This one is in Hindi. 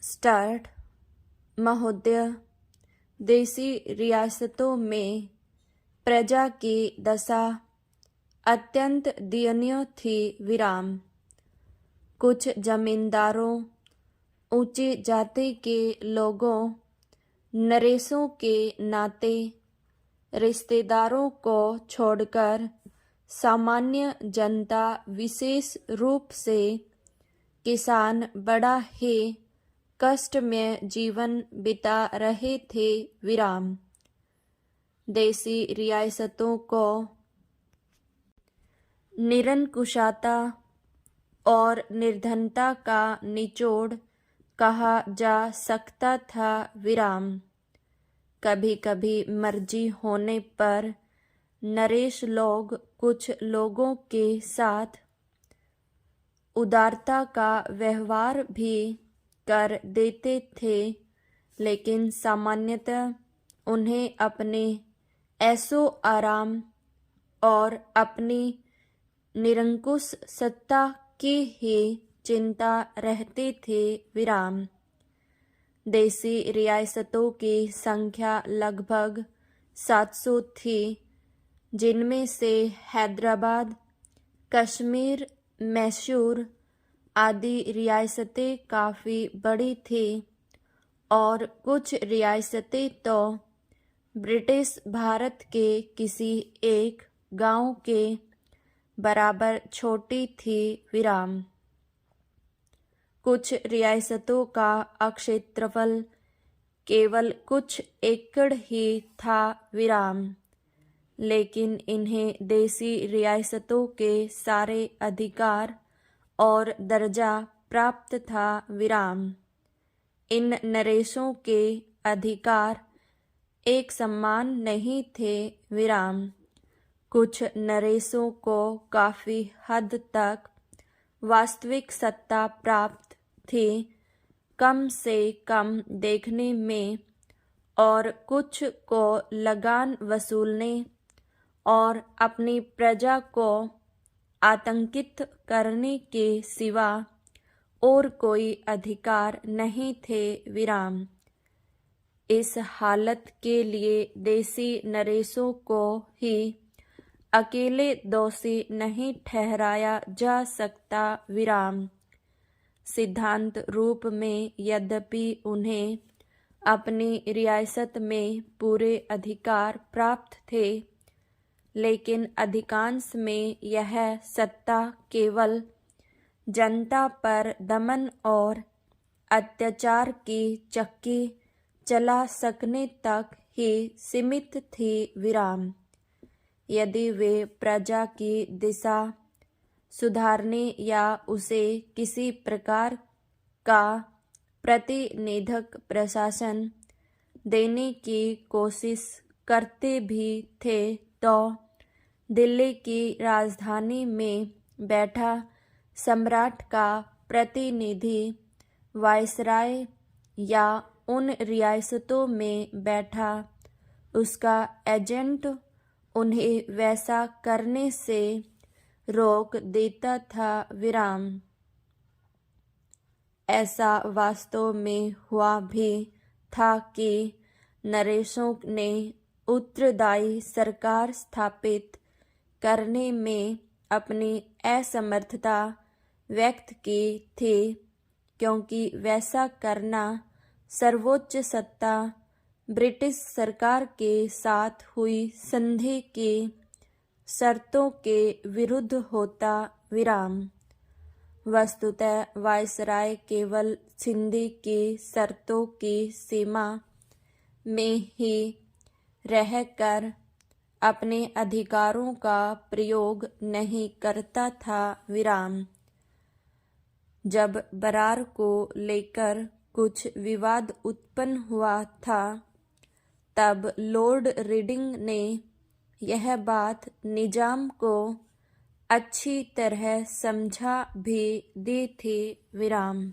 स्टार्ट। महोदय, देसी रियासतों में प्रजा की दशा अत्यंत दयनीय थी। विराम। कुछ जमींदारों, ऊंची जाति के लोगों, नरेशों के नाते रिश्तेदारों को छोड़कर सामान्य जनता, विशेष रूप से किसान, बड़ा ही कष्ट में जीवन बिता रहे थे। विराम। देसी रियासतों को निरंकुशता और निर्धनता का निचोड़ कहा जा सकता था। विराम। कभी कभी मर्जी होने पर नरेश लोग कुछ लोगों के साथ उदारता का व्यवहार भी कर देते थे, लेकिन सामान्यतः उन्हें अपने ऐशो आराम और अपनी निरंकुश सत्ता की ही चिंता रहती थी। विराम। देसी रियासतों की संख्या लगभग 700 थी, जिनमें से हैदराबाद, कश्मीर, मैसूर आदि रियासतें काफ़ी बड़ी थी और कुछ रियासतें तो ब्रिटिश भारत के किसी एक गांव के बराबर छोटी थी। विराम। कुछ रियासतों का क्षेत्रफल केवल कुछ एकड़ ही था। विराम। लेकिन इन्हें देसी रियासतों के सारे अधिकार और दर्जा प्राप्त था। विराम। इन नरेशों के अधिकार एक समान नहीं थे। विराम। कुछ नरेशों को काफ़ी हद तक वास्तविक सत्ता प्राप्त थी, कम से कम देखने में, और कुछ को लगान वसूलने और अपनी प्रजा को आतंकित करने के सिवा और कोई अधिकार नहीं थे। विराम। इस हालत के लिए देसी नरेशों को ही अकेले दोषी नहीं ठहराया जा सकता। विराम। सिद्धांत रूप में यद्यपि उन्हें अपनी रियासत में पूरे अधिकार प्राप्त थे, लेकिन अधिकांश में यह सत्ता केवल जनता पर दमन और अत्याचार की चक्की चला सकने तक ही सीमित थी। विराम। यदि वे प्रजा की दिशा सुधारने या उसे किसी प्रकार का प्रतिनिधक प्रशासन देने की कोशिश करते भी थे, तो दिल्ली की राजधानी में बैठा सम्राट का प्रतिनिधि वायसराय या उन रियासतों में बैठा उसका एजेंट उन्हें वैसा करने से रोक देता था। विराम। ऐसा वास्तव में हुआ भी था कि नरेशों ने उत्तरदायी सरकार स्थापित करने में अपनी असमर्थता व्यक्त की थी, क्योंकि वैसा करना सर्वोच्च सत्ता ब्रिटिश सरकार के साथ हुई संधि की शर्तों के विरुद्ध होता। विराम। वस्तुतः वायसराय केवल संधि की शर्तों की सीमा में ही रहकर अपने अधिकारों का प्रयोग नहीं करता था। विराम। जब बरार को लेकर कुछ विवाद उत्पन्न हुआ था, तब लॉर्ड रीडिंग ने यह बात निजाम को अच्छी तरह समझा भी दी थी। विराम।